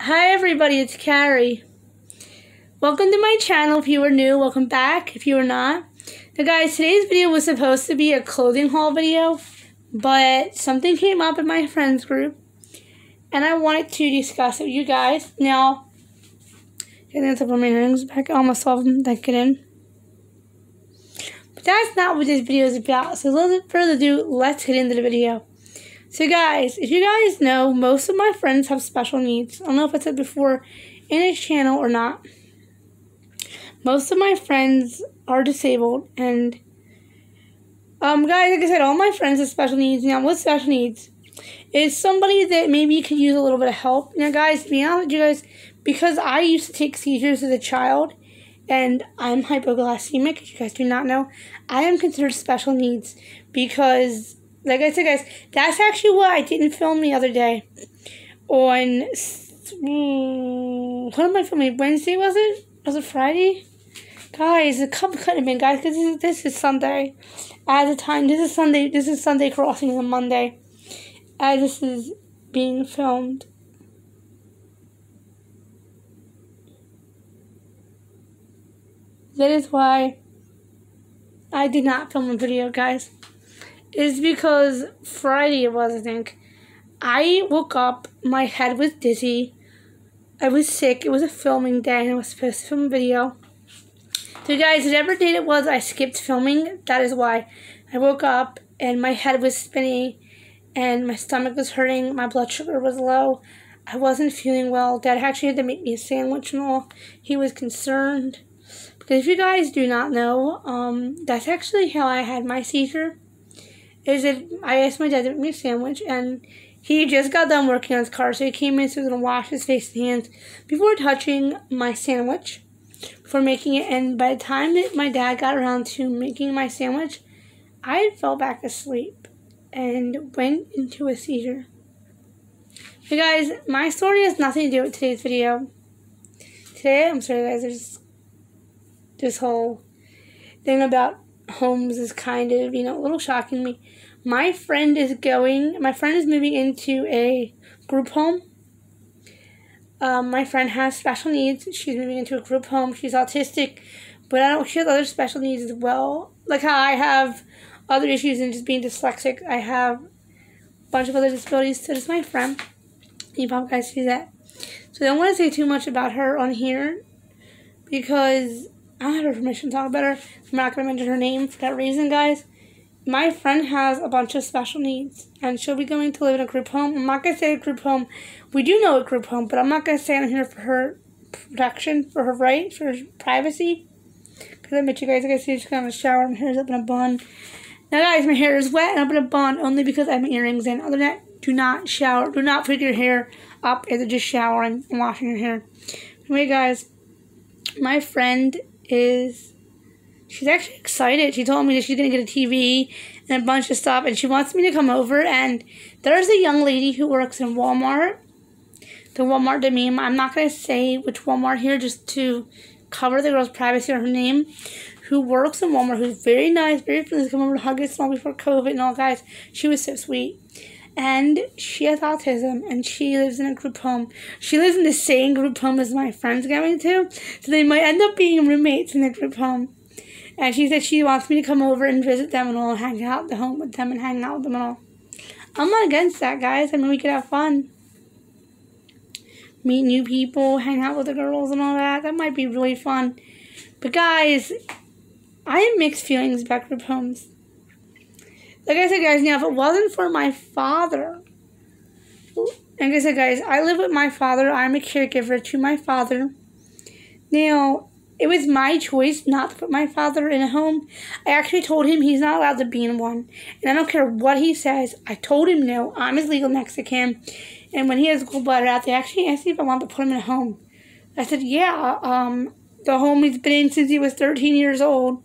Hi everybody, it's Carrie. Welcome to my channel. If you are new, welcome back. If you are not. Now guys, today's video was supposed to be a clothing haul video, but something came up in my friends group, and I wanted to discuss it with you guys. Now, getting to put my earrings back, almost all of them that get in. But that's not what this video is about, so without further ado, let's get into the video. So guys, if you guys know, most of my friends have special needs. I don't know if I said before in this channel or not. Most of my friends are disabled, and guys, like I said, all my friends have special needs. Now, what special needs? Is somebody that maybe could use a little bit of help. Now guys, to be honest with you guys, because I used to take seizures as a child, and I'm hypoglycemic, if you guys do not know, I am considered special needs because, like I said, guys, that's actually what I didn't film the other day. On, what am I filming? Wednesday, was it? Was it Friday? Guys, it couldn't have been, guys, because this is Sunday. At the time, this is Sunday crossing on Monday. As this is being filmed. That is why I did not film a video, guys. Is because Friday it was, I think. I woke up, my head was dizzy, I was sick, it was a filming day, and I was supposed to film a video. So guys, whatever date it was, I skipped filming. That is why. I woke up, and my head was spinning, and my stomach was hurting, my blood sugar was low, I wasn't feeling well. Dad actually had to make me a sandwich and all. He was concerned. Because if you guys do not know, that's actually how I had my seizure. Is that I asked my dad to make me a sandwich, and he just got done working on his car, so he came in, so he was going to wash his face and hands before touching my sandwich, before making it, and by the time that my dad got around to making my sandwich, I fell back asleep and went into a seizure. Hey guys, my story has nothing to do with today's video. Today, I'm sorry guys, there's this whole thing about homes is kind of, a little shocking to me. My friend is moving into a group home. My friend has special needs. She's moving into a group home. She's autistic, but she has other special needs as well. Like how I have other issues and just being dyslexic. I have a bunch of other disabilities. So does my friend. You probably guys see that. So I don't want to say too much about her on here because I don't have her permission to talk about her. I'm not going to mention her name for that reason, guys. My friend has a bunch of special needs, and she'll be going to live in a group home. I'm not going to say a group home. We do know a group home, but I'm not going to say I'm here for her protection, for her right, for her privacy. Because I bet you guys, like I see, she's going to shower. My hair is up in a bun. Now, guys, my hair is wet and up in a bun only because I have my earrings in. Other than that, do not shower. Do not put your hair up as just showering and washing your hair. Anyway, guys, my friend she's actually excited. She told me that she's going to get a TV and a bunch of stuff, and she wants me to come over, and there's a young lady who works in Walmart. The Walmart to me, I'm not going to say which Walmart here just to cover the girl's privacy or her name, who works in Walmart, who's very nice, very friendly, come over to hug us all before COVID and all, guys. She was so sweet. And she has autism, and she lives in a group home. She lives in the same group home as my friend's going to, so they might end up being roommates in the group home. And she said she wants me to come over and visit them and all, and hang out at the home with them and hang out with them and all. I'm not against that, guys. I mean, we could have fun. Meet new people, hang out with the girls and all that. That might be really fun. But guys, I have mixed feelings about group homes. Like I said, guys, now, if it wasn't for my father, like I said, guys, I live with my father. I'm a caregiver to my father. Now, it was my choice not to put my father in a home. I actually told him he's not allowed to be in one. And I don't care what he says. I told him no. I'm his legal next of kin. And when he has gallbladder out, they actually asked me if I wanted to put him in a home. I said, yeah, the home he's been in since he was 13 years old.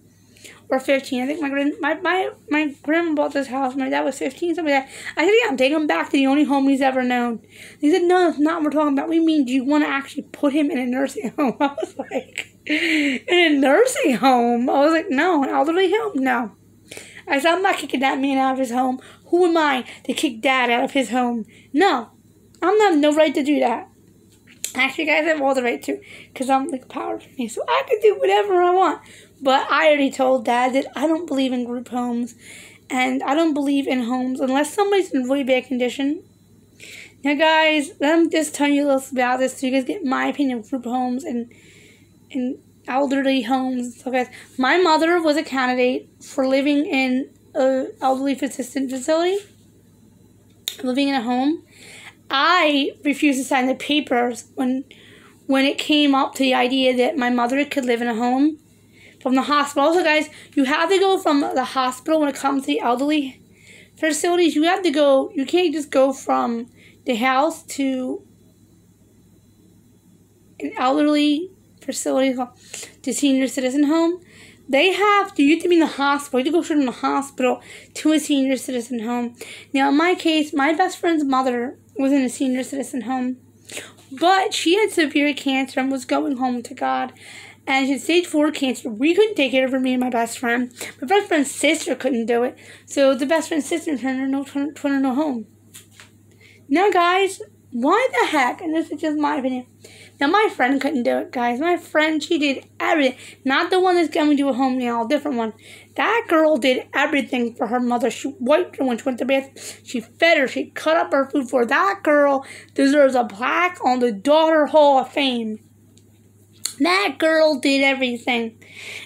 Or 15. I think my grandma bought this house. My dad was 15, something like that. I said, yeah, I'm taking him back to the only home he's ever known. He said, no, that's not what we're talking about. We mean, do you want to actually put him in a nursing home? I was like, in a nursing home? I was like, no, an elderly home? No. I said, I'm not kicking that man out of his home. Who am I to kick Dad out of his home? No. I'm not no right to do that. Actually, guys, I have all the right to, because I'm like power to me, so I can do whatever I want. But I already told Dad that I don't believe in group homes, and I don't believe in homes unless somebody's in really bad condition. Now, guys, I'm just telling you a little about this so you guys get my opinion of group homes and elderly homes. So, guys, my mother was a candidate for living in an elderly assistance facility, living in a home. I refused to sign the papers when it came up to the idea that my mother could live in a home from the hospital. Also, guys, you have to go from the hospital when it comes to the elderly facilities. You have to go, you can't just go from the house to an elderly facility to senior citizen home. You have to be in the hospital. You have to go straight from the hospital to a senior citizen home. Now, in my case, my best friend's mother was in a senior citizen home, but she had severe cancer and was going home to God. And she had stage 4 cancer. We couldn't take care of her, me and my best friend. My best friend's sister couldn't do it, so the best friend's sister turned her no home. Now, guys, why the heck? And this is just my opinion. Now, my friend couldn't do it, guys. My friend, she did everything. Not the one that's going to a home now, a different one. That girl did everything for her mother. She wiped her when she went to bed. She fed her. She cut up her food for her. That girl deserves a plaque on the Daughter Hall of Fame. That girl did everything.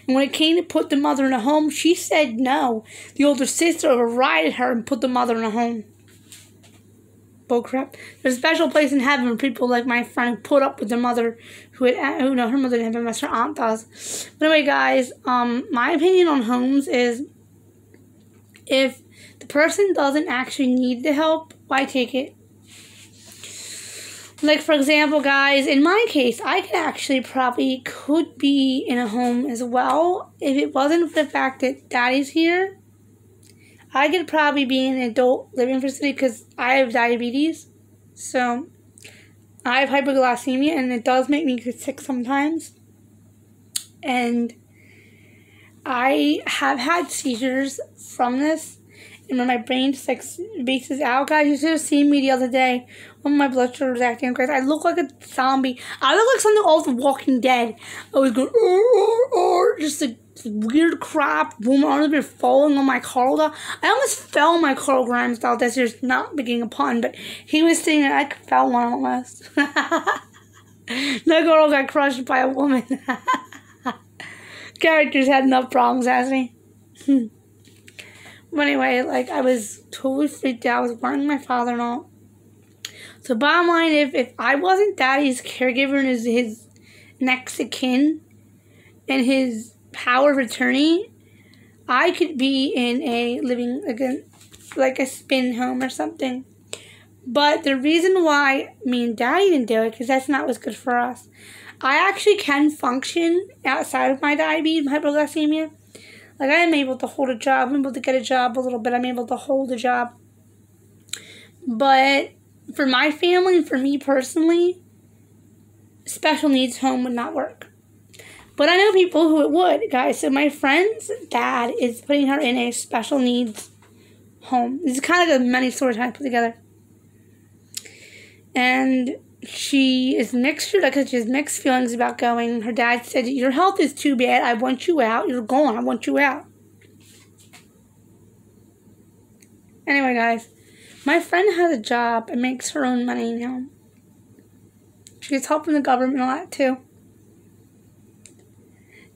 And when it came to put the mother in a home, she said no. The older sister overrided her and put the mother in a home. Bullcrap. There's a special place in heaven where people like my friend put up with their mother her mother didn't have MS, her aunt does. But anyway, guys, my opinion on homes is if the person doesn't actually need the help, why take it? Like, for example, guys, in my case, I could be in a home as well. If it wasn't for the fact that Daddy's here, I could probably be in an adult living facility because I have diabetes. So, I have hypoglycemia, and it does make me sick sometimes. And I have had seizures from this. And when my brain just like bases out, guys, you should have seen me the other day when my blood sugar was acting crazy. I look like a zombie. I look like something off The Walking Dead. I was going, just like weird crap. Boom, I was been falling on my Carl doll. I almost fell on my Carl Grimes doll. That's just not making a pun, but he was saying that I fell on him almost. The girl got crushed by a woman. Characters had enough problems, hasn't he? But anyway, like, I was totally freaked out. I was warning my father and all. So bottom line, if I wasn't Daddy's caregiver and his next of kin and his power of attorney, I could be in a living, like a spin home or something. But the reason why me and Daddy didn't do it, because that's not what's good for us. I actually can function outside of my diabetes, my hypoglycemia. Like, I am able to hold a job. I'm able to get a job a little bit. I'm able to hold a job. But for my family and for me personally, special needs home would not work. But I know people who it would, guys. So my friend's dad is putting her in a special needs home. This is kind of like a many stories I put together. And she is mixed, she has mixed feelings about going. Her dad said, your health is too bad. I want you out. You're gone. I want you out. Anyway, guys, my friend has a job and makes her own money now. She gets help from the government and all that, too.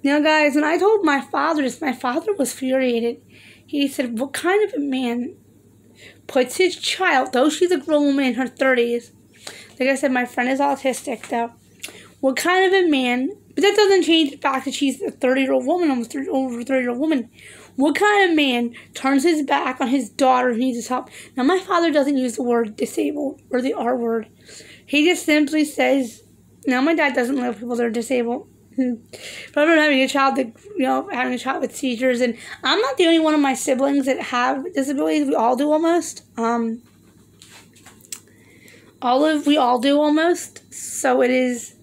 Now, guys, when I told my father this, my father was furiated. He said, what kind of a man puts his child, though she's a grown woman in her 30s, like I said, my friend is autistic, though. What kind of a man, but that doesn't change the fact that she's a 30-year-old woman, almost over 30-year-old woman. What kind of man turns his back on his daughter who needs his help? Now, my father doesn't use the word disabled or the R word. He just simply says, now, my dad doesn't live with people that are disabled. But I'm having a child that, having a child with seizures, and I'm not the only one of my siblings that have disabilities. We all do almost. We all do almost. So it is.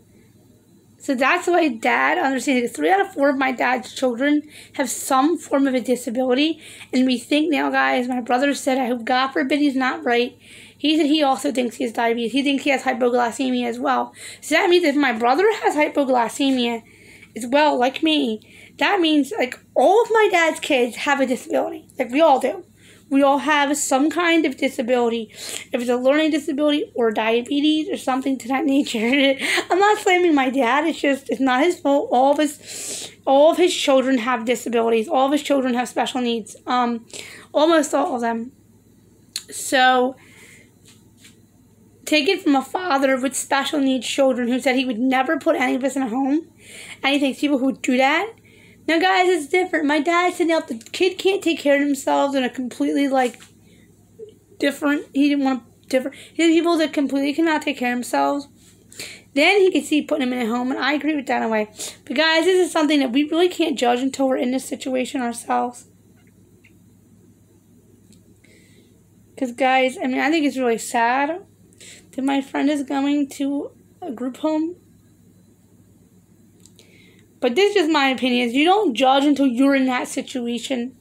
So that's why Dad understands. 3 out of 4 of my dad's children have some form of a disability, and we think now, guys. My brother said, I hope God forbid he's not right. He said he also thinks he has diabetes. He thinks he has hypoglycemia as well. So that means if my brother has hypoglycemia as well, like me, that means like all of my dad's kids have a disability. Like we all do. We all have some kind of disability. If it's a learning disability or diabetes or something to that nature. I'm not slamming my dad. It's not his fault. All of his children have disabilities. All of his children have special needs. Almost all of them. So take it from a father with special needs children who said he would never put any of us in a home. And he thinks people who would do that. Now, guys, it's different. My dad said, now, if the kid can't take care of themselves in a completely, like, different, he didn't want different, he had people that completely cannot take care of themselves, then he could see putting them in a home, and I agree with that in a way. But, guys, this is something that we really can't judge until we're in this situation ourselves. Because, guys, I mean, I think it's really sad that my friend is going to a group home. But this is just my opinion. You don't judge until you're in that situation.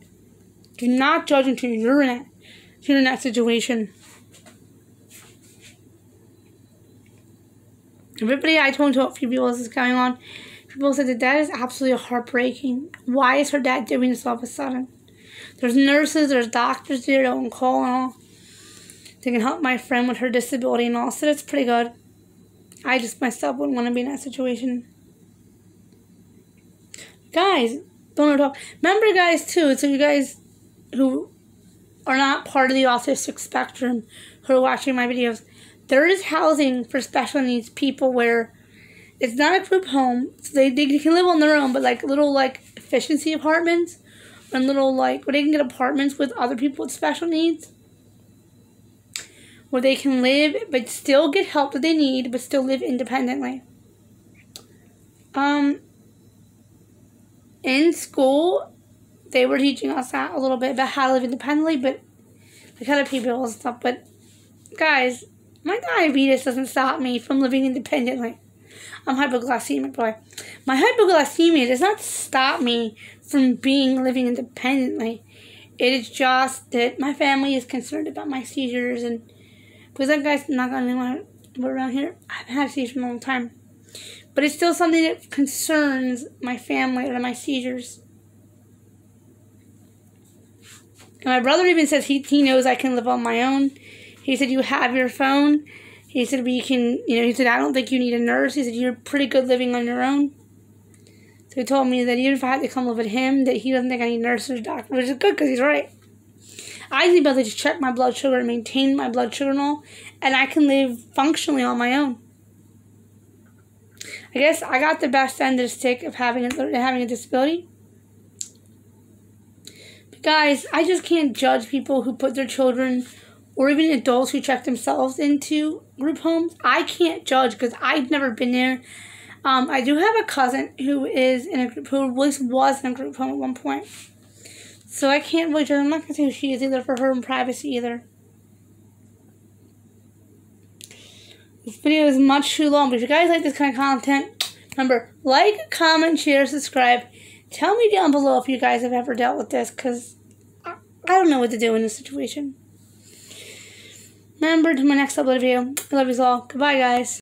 Do not judge until you're in that situation. Everybody I told a few people this is going on. People said that is absolutely heartbreaking. Why is her dad doing this all of a sudden? There's nurses, there's doctors there that on call and all. They can help my friend with her disability and all. So that's pretty good. I just myself wouldn't want to be in that situation. Guys, don't talk. Remember, guys, too, so you guys who are not part of the autistic spectrum who are watching my videos, there is housing for special needs people where it's not a group home. So they can live on their own, but like little like efficiency apartments and little like where they can get apartments with other people with special needs where they can live but still get help that they need but still live independently. In school, they were teaching us that a little bit about how to live independently, but like how to pay bills and stuff. But guys, my diabetes doesn't stop me from living independently. I'm hypoglycemic, boy. My hypoglycemia does not stop me from living independently. It is just that my family is concerned about my seizures, and because that guy's not going to live around here, I haven't had a seizure in a long time. But it's still something that concerns my family or my seizures. And my brother even says he knows I can live on my own. He said, you have your phone. He said, we can, he said, I don't think you need a nurse. He said, you're pretty good living on your own. So he told me that even if I had to come live with him, that he doesn't think I need nurses or doctors, which is good because he's right. I need to be able to just check my blood sugar and maintain my blood sugar and all, and I can live functionally on my own. I guess I got the best end of the stick of having a disability. But guys, I just can't judge people who put their children or even adults who check themselves into group homes. I can't judge because I've never been there. I do have a cousin who is in a group, who was in a group home at one point. So I can't really judge. I'm not going to say who she is either for her in privacy either. This video is much too long, but if you guys like this kind of content, remember, like, comment, share, subscribe. Tell me down below if you guys have ever dealt with this, because I don't know what to do in this situation. Remember, to my next upload video, I love you all. Goodbye, guys.